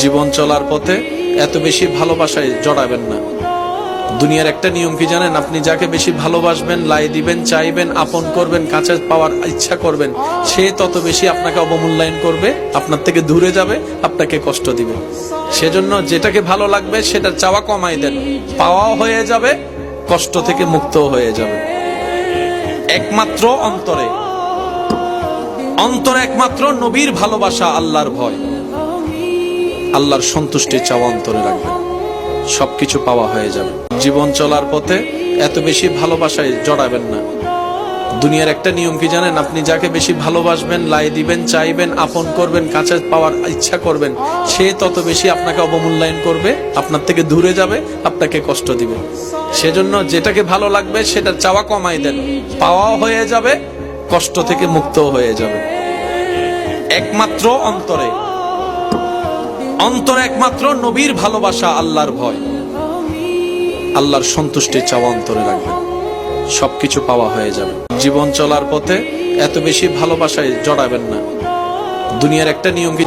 জীবন চলার পথে এত বেশি ভালোবাসায় জড়াবেন না। দুনিয়ার একটা নিয়ম কি জানেন? আপনি যাকে বেশি ভালোবাসবেন, লাই দিবেন, চাইবেন, আপন করবেন, কাছে পাওয়ার ইচ্ছা করবেন, সে তত বেশি আপনাকে অবমূল্যায়ন করবে, আপনার থেকে দূরে যাবে, আপনাকে কষ্ট দিবে। সেজন্য যেটাকে ভালো লাগবে সেটা চাওয়া কমাই দেন, পাওয়াও হয়ে যাবে, কষ্ট থেকে মুক্ত হয়ে যাবে। একমাত্র অন্তরে একমাত্র নবীর ভালোবাসা, আল্লাহর ভয়, আল্লাহর সন্তুষ্টি চাওয়া অন্তরে রাখবেন, সবকিছু পাওয়া হয়ে যাবে। জীবন চলার পথে এত বেশি ভালোবাসায় জড়াবেন না। দুনিয়ার একটা নিয়ম কি জানেন? আপনি যাকে বেশি ভালোবাসবেন, লাই দিবেন, চাইবেন, আপন করবেন, কাছে পাওয়ার ইচ্ছা করবেন, সে তত বেশি আপনাকে অবমূল্যায়ন করবে, আপনার থেকে দূরে যাবে, আপনাকে কষ্ট দিবে। সেজন্য যেটাকে ভালো লাগবে সেটা চাওয়া কমাই দেন, পাওয়াও হয়ে যাবে, কষ্ট থেকে মুক্ত হয়ে যাবে। একমাত্র অন্তরে একমাত্র নবীর ভালোবাসা, আল্লাহর ভয়, আল্লাহর সন্তুষ্টি চাওয়া অন্তরে রাখবেন, সবকিছু পাওয়া হয়ে যাবে। জীবন চলার পথে এত বেশি ভালোবাসায় জড়াবেন না। দুনিয়ার একটা নিয়ম কি